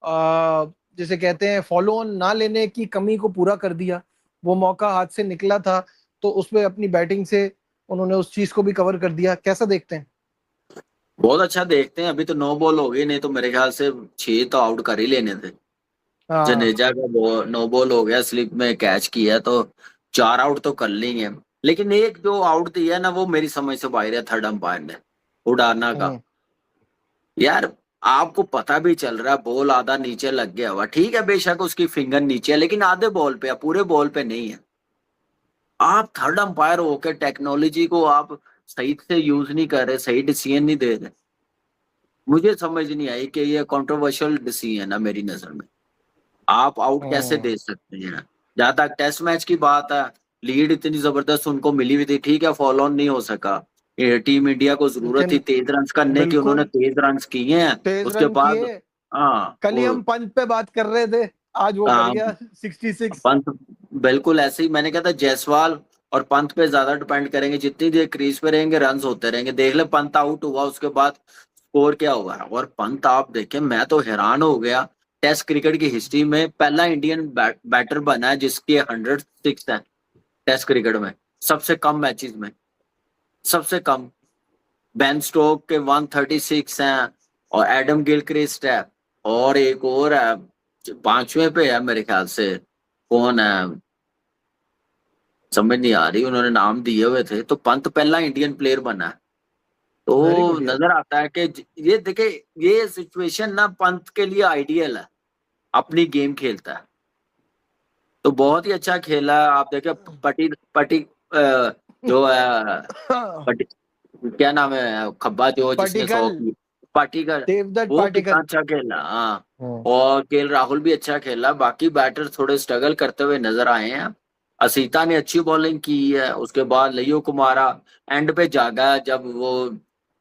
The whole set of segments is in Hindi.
जिसे कहते हैं फॉलो ऑन ना लेने की कमी को पूरा कर दिया। वो मौका हाथ से निकला था, तो उसमें अपनी बैटिंग से उन्होंने उस चीज को भी कवर कर दिया। कैसा देखते हैं? बहुत अच्छा देखते हैं। अभी तो 9 बॉल हो गई, नहीं तो मेरे ख्याल से 6 तो आउट कर ही लेने थे। हाँ। जडेजा का 9 बॉल हो गया, स्लिप में कैच किया तो 4 आउट तो कर लेंगे। लेकिन एक जो आउट दिया ना, वो मेरी समझ से बाहर है थर्ड अंपायर ने, उडाना का। हम्म। यार, आपको पता भी चल रहा है बॉल आधा नीचे लग गया हुआ, ठीक है बेशक उसकी फिंगर नीचे है, लेकिन आधे बॉल पे है, पूरे बॉल पे नहीं है। आप थर्ड अंपायर होकर टेक्नोलॉजी को आप सही से यूज नहीं कर रहे, सही डिसीजन नहीं दे रहे। मुझे समझ नहीं आई कि ये कंट्रोवर्शियल डिसीजन है मेरी नजर में। आप आउट कैसे हम्म। दे सकते हैं? जहां तक टेस्ट मैच की बात है, लीड इतनी जबरदस्त उनको मिली हुई थी, ठीक है फॉलो ऑन नहीं हो सका। ये टीम इंडिया को जरूरत थी लेकिन तेज रन करने की, उन्होंने बिल्कुल तेज रन किए हैं। तेज उसके रन बाद किए। हाँ कल ही हम पंत पे बात कर रहे थे, आज वो कर हाँ, गया 66। पंत बिल्कुल ऐसे ही मैंने कहा था, जायसवाल और पंत पे ज्यादा डिपेंड करेंगे, जितनी देर क्रीज पे रहेंगे रन होते रहेंगे। देख ले पंत आउट हुआ, उसके बाद स्कोर क्या हुआ। और पंत आप देखें, मैं तो हैरान हो गया। टेस्ट क्रिकेट की हिस्ट्री में पहला इंडियन बैटर बना है जिसके 106 है टेस्ट क्रिकेट में, सबसे कम मैचेस में, सबसे कम। बेन स्टोक के 136 हैं, और एडम गिलक्रिस्ट है, और एक और है, पांचवें पे है मेरे ख्याल से। कौन है, समझ नहीं आ रही, उन्होंने नाम दिए हुए थे। तो पंत पहला इंडियन प्लेयर बना है। वेरी तो गुड यार। नजर आता है कि ये देखे, ये सिचुएशन ना पंत के लिए आइडियल है। अपनी गेम खेलता है, तो बहुत ही अच्छा खेला है। आप देखे पटी पटी जो है, पटी, क्या नाम है खब्बा जो जिसने पार्टिकल। 100 की, पाटीकर। देवदत्त वो कितना पाटिकल। अच्छा खेला, हाँ। हम्म। और केएल राहुल भी अच्छा खेला, बाकी बैटर थोड़े स्ट्रगल करते हुए नजर आए हैं। असीता ने अच्छी बॉलिंग की है, उसके बाद लियो कुमारा एंड पे जागा, जब वो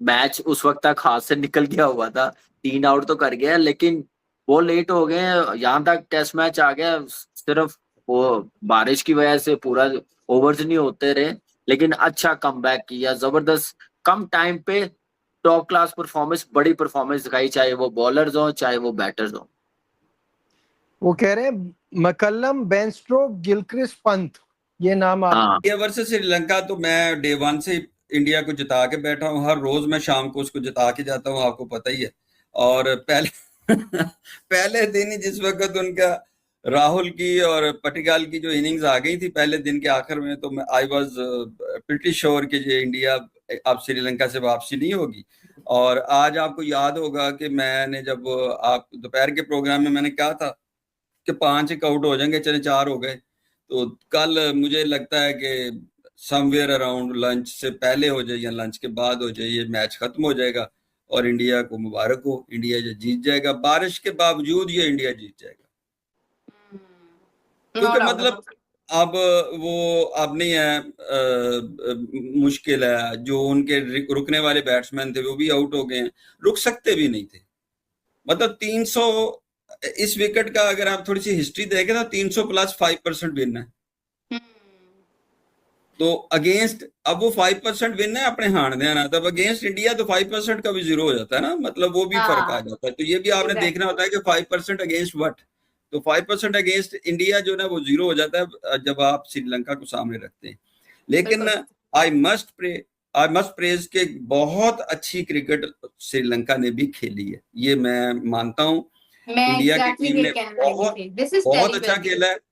मैच उस वक्त तक हाथ से निकल गया हुआ था। 3 आउट तो कर गया, लेकिन वो लेट हो गए। यहाँ तक टेस्ट मैच आ गया, सिर्फ वो बारिश की वजह से पूरा ओवर्स नहीं होते रहे। लेकिन अच्छा कमबैक किया, जबरदस्त, कम टाइम पे टॉप क्लास परफॉर्मेंस, बड़ी परफॉर्मेंस दिखाई, चाहे वो बॉलर्स हो चाहे वो बैटर्स हो। वो कह रहे हैं मकल्लम, बेनस्ट्रोक, गिलक्रिस्ट, पंत, ये नाम आप। हाँ इंडिया वर्सेस श्रीलंका तो मैं डे वन से इंडिया को जिता के बैठा हूँ। हर रोज मैं शाम को उसको जिता के जाता हूँ, आपको पता ही है। और पहले पहले दिन ही जिस वक्त उनका राहुल की और पटिकाल की जो इनिंग्स आ गई थी पहले दिन के आखिर में, तो मैं आई वाज प्रिटी श्योर कि ये इंडिया अब श्रीलंका से वापसी नहीं होगी। और आज आपको याद होगा कि मैंने जब आप दोपहर के प्रोग्राम में मैंने कहा था कि 5 एक आउट हो जाएंगे, चले 4 हो गए। तो कल मुझे लगता है कि समवेयर अराउंड लंच से पहले हो जाए या लंच के बाद हो जाए, ये मैच खत्म हो जाएगा। और इंडिया को मुबारक हो, इंडिया ये जीत जाएगा, बारिश के बावजूद ये इंडिया जीत जाएगा। नो क्योंकि डाउट मतलब अबाउट अब वो अब नहीं है, मुश्किल है। जो उनके रुकने वाले बैट्समैन थे वो भी आउट हो गए हैं, रुक सकते भी नहीं थे। मतलब 300 इस विकेट का अगर आप थोड़ी सी हिस्ट्री देखें तो 300 प्लस 5% विन है। इट। तो अगेंस्ट अब वो 5% विन है अपने हार देना, तब अगेंस्ट इंडिया तो 5% का भी जीरो हो जाता है ना, मतलब वो भी फर्क आ हाँ, जाता है। तो ये भी आपने देखना एग्जैक्टली। होता है कि 5% अगेंस्ट व्हाट। तो 5% अगेंस्ट इंडिया जो ना वो जीरो हो जाता है जब आप श्रीलंका को सामने रखते हैं। लेकिन बिल्कुल। I must pray I must praise के बहुत अच्छी क्रिकेट श्रीलंका ने भी खेली है, ये मैं मानता हूँ। मैं इंडिया की एग्जैक्टली टीम ये ने कहने लगी बहुत थी, दिस इज बहुत अच्छा टेरिबल खेला न्यूज। है।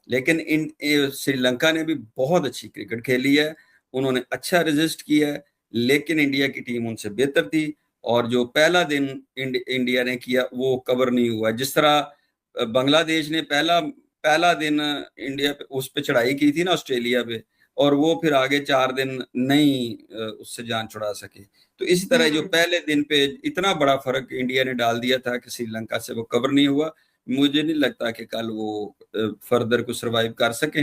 लेकिन श्रीलंका ने भी बहुत अच्छी क्रिकेट खेली है, उन्होंने अच्छा रजिस्ट किया है। लेकिन इंडिया की टीम उनसे बेहतर थी। और जो पहला दिन इंडिया ने किया वो कवर नहीं हुआ। जिस तरह बांग्लादेश ने पहला पहला दिन इंडिया पे उस पे चढ़ाई की थी ना, ऑस्ट्रेलिया पे, और वो फिर आगे 4 दिन नहीं उससे जान छुड़ा सके। तो इसी तरह जो हम्म। पहले दिन पे इतना बड़ा फर्क इंडिया ने डाल दिया था कि श्रीलंका से वो कवर नहीं हुआ। मुझे नहीं लगता कि कल वो फर्दर को सरवाइव कर सके।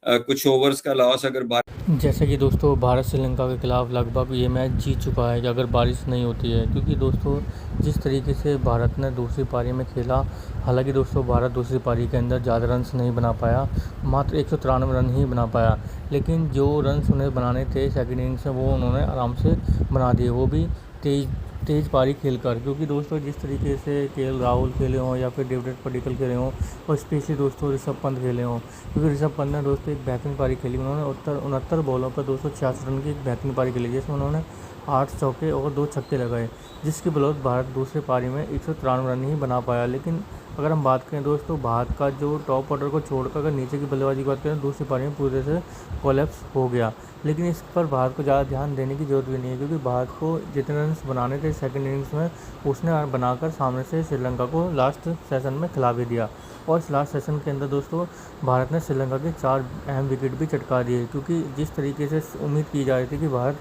कुछ ओवर्स का लॉस अगर जैसे कि दोस्तों भारत श्रीलंका के खिलाफ लगभग ये मैच जीत चुका है कि अगर बारिश नहीं होती है, क्योंकि दोस्तों जिस तरीके से भारत ने दूसरी पारी में खेला, हालांकि दोस्तों भारत दूसरी पारी के अंदर ज़्यादा रन्स नहीं बना पाया, मात्र 193 रन ही बना पाया। लेकिन जो रन्स उन्हें बनाने थे सेकंड इनिंग्स में वो उन्होंने आराम से बना दिए, वो भी तेज तेज़ पारी खेलकर, क्योंकि दोस्तों जिस तरीके से केएल राहुल खेले हों या फिर डेविड पडिक्कल खेले हों और स्पेशली दोस्तों ऋषभ पंत खेले हों, क्योंकि ऋषभ पंत ने दोस्तों एक बेहतरीन पारी खेली। उन्होंने 69 बॉलों पर 266 रन की एक बेहतरीन पारी खेली, जिसमें उन्होंने 8 चौके और 2 छक्के लगाए, जिसकी बदौलत भारत दूसरे पारी में 193 रन ही बना पाया। लेकिन अगर हम बात करें दोस्तों भारत का जो टॉप ऑर्डर को छोड़कर अगर नीचे की बल्लेबाजी की बात करें, दूसरी पारी में पूरे से कोलैप्स हो गया। लेकिन इस पर भारत को ज़्यादा ध्यान देने की ज़रूरत भी नहीं है, क्योंकि भारत को जितने रन बनाने थे सेकंड इनिंग्स में उसने बनाकर सामने से श्रीलंका को लास्ट सेशन में खिला भी दिया। और इस लास्ट सेशन के अंदर दोस्तों भारत ने श्रीलंका के 4 अहम विकेट भी चटका दिए, क्योंकि जिस तरीके से उम्मीद की जा रही थी कि भारत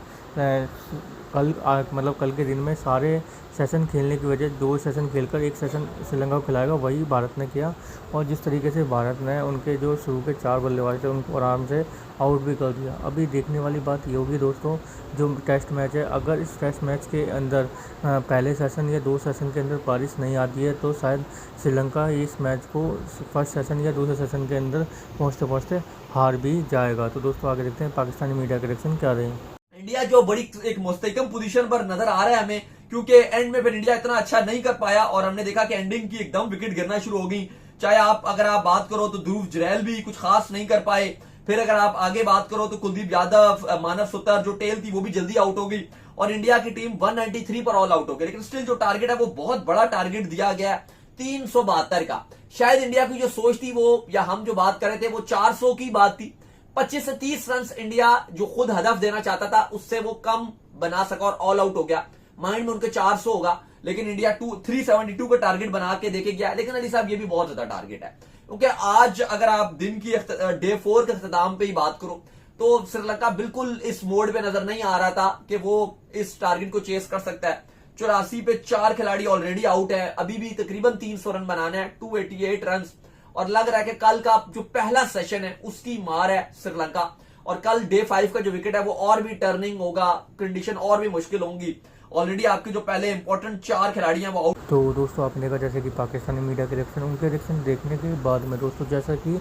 कल के दिन में सारे सेशन खेलने की वजह 2 सेशन खेलकर 1 सेशन श्रीलंका को खिलाएगा, वही भारत ने किया। और जिस तरीके से भारत ने उनके जो शुरू के 4 बल्लेबाज थे उनको आराम से आउट भी कर दिया। अभी देखने वाली बात ये होगी दोस्तों, जो टेस्ट मैच है, अगर इस टेस्ट मैच के अंदर पहले सेशन या 2 सेशन के अंदर बारिश नहीं आती है तो शायद श्रीलंका इस मैच को फर्स्ट सेशन या दूसरे सेशन के अंदर पहुँचते पहुँचते हार भी जाएगा। तो दोस्तों आगे देखते हैं पाकिस्तानी मीडिया के रिएक्शन क्या रहे। इंडिया जो बड़ी एक मुस्तहकम पोजीशन पर नजर आ रहा है हमें, क्योंकि एंड में फिर इंडिया इतना अच्छा नहीं कर पाया और हमने देखा कि एंडिंग की एकदम विकेट गिरना शुरू हो गई। चाहे अगर आप बात करो तो ध्रुव जुरैल भी कुछ खास नहीं कर पाए, फिर अगर आप आगे बात करो तो कुलदीप यादव, मानव सुतार जो टेल थी वो भी जल्दी आउट हो गई और इंडिया की टीम 193 पर ऑल आउट हो गई। लेकिन स्टिल जो टारगेट है वो बहुत बड़ा टारगेट दिया गया है 372 का। शायद इंडिया की जो सोच थी वो, या हम जो बात कर रहे थे वो 400 की बात थी। 25 से 30 रन इंडिया जो खुद हदफ देना चाहता था उससे वो कम बना सका और ऑल आउट हो गया। माइंड में उनके 400 होगा, लेकिन इंडिया 372 का टारगेट बना के देखे गया। लेकिन अली साहब ये भी बहुत ज्यादा टारगेट है, क्योंकि आज अगर आप दिन की डे 4 के अख्ताम पे ही बात करो तो श्रीलंका बिल्कुल इस मोड पे नजर नहीं आ रहा था कि वो इस टारगेट को चेस कर सकता है। 84 पे 4 खिलाड़ी ऑलरेडी आउट है, अभी भी तकरीबन 300 रन बनाने हैं, 288 रन, और लग रहा है कि कल का जो पहला सेशन है उसकी मार है श्रीलंका। और कल डे 5 का जो विकेट है वो और भी टर्निंग होगा, कंडीशन और भी मुश्किल होंगी। ऑलरेडी आपके जो पहले इंपॉर्टेंट 4 खिलाड़ी हैं वो आउट। तो दोस्तों आपने देखा जैसे कि पाकिस्तानी मीडिया के रिएक्शन, उनके रिएक्शन देखने के बाद में दोस्तों जैसा कि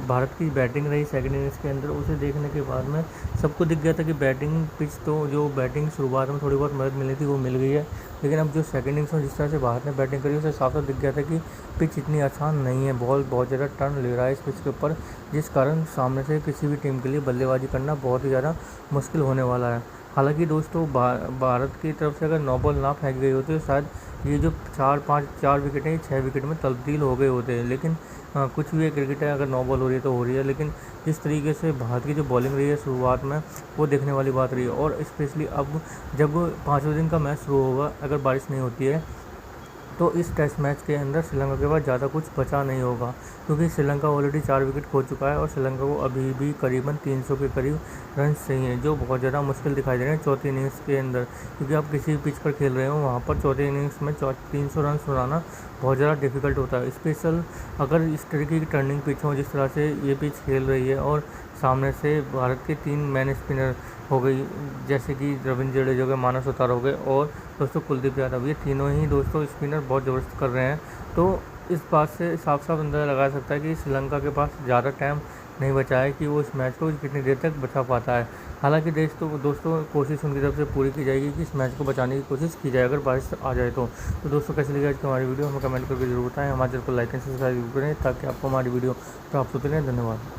भारत की बैटिंग रही सेकंड इनिंग्स के अंदर, उसे देखने के बाद में सबको दिख गया था कि बैटिंग पिच तो जो बैटिंग शुरुआत में थोड़ी बहुत मदद मिली थी वो मिल गई है। लेकिन अब जो सेकंड इनिंग्स में जिस तरह से भारत ने बैटिंग करी उसे साफ साफ दिख गया था कि पिच इतनी आसान नहीं है, बॉल बहुत ज़्यादा टर्न ले रहा है इस पिच के ऊपर, जिस कारण सामने से किसी भी टीम के लिए बल्लेबाजी करना बहुत ही ज़्यादा मुश्किल होने वाला है। हालांकि दोस्तों भारत की तरफ से अगर 9 बॉल ना फेंक गई होती तो शायद ये जो 4 विकेट हैं 6 विकेट में तब्दील हो गए होते हैं। लेकिन कुछ भी क्रिकेट है, अगर 9 बॉल हो रही है तो हो रही है, लेकिन जिस तरीके से भारत की जो बॉलिंग रही है शुरुआत में वो देखने वाली बात रही है। और स्पेशली अब जब 5वें दिन का मैच शुरू होगा, अगर बारिश नहीं होती है तो इस टेस्ट मैच के अंदर श्रीलंका के पास ज़्यादा कुछ बचा नहीं होगा, क्योंकि श्रीलंका ऑलरेडी 4 विकेट खो चुका है और श्रीलंका को अभी भी करीबन 300 के करीब रन चाहिए, जो बहुत ज़्यादा मुश्किल दिखाई दे रहे हैं चौथी इनिंग्स के अंदर। क्योंकि आप किसी भी पिच पर खेल रहे हो वहाँ पर चौथी इनिंग्स में 300 रन बनाना बहुत ज़्यादा डिफिकल्ट होता है। स्पेशल अगर इस तरीके की टर्निंग पिच हो जिस तरह से ये पिच खेल रही है और सामने से भारत के 3 मैन स्पिनर हो गई, जैसे कि रविंद्र जडेजा हो गए, मानव सुतार हो गए और दोस्तों कुलदीप यादव, ये तीनों ही दोस्तों स्पिनर बहुत ज़बरदस्त कर रहे हैं। तो इस बात से साफ साफ अंदाज़ा लगा सकता है कि श्रीलंका के पास ज़्यादा टाइम नहीं बचा है कि वो इस मैच को कितनी देर तक बचा पाता है। हालांकि दोस्तों कोशिश उनकी तरफ से पूरी की जाएगी कि इस मैच को बचाने की कोशिश की जाए अगर बारिश आ जाए तो। दोस्तों कैसे लगी आज की हमारी वीडियो हमें कमेंट करके जरूर बताएं। हमारे चैनल को लाइक एंड सब्सक्राइब करें ताकि आपको हमारी वीडियो प्राप्त होती रहे। धन्यवाद।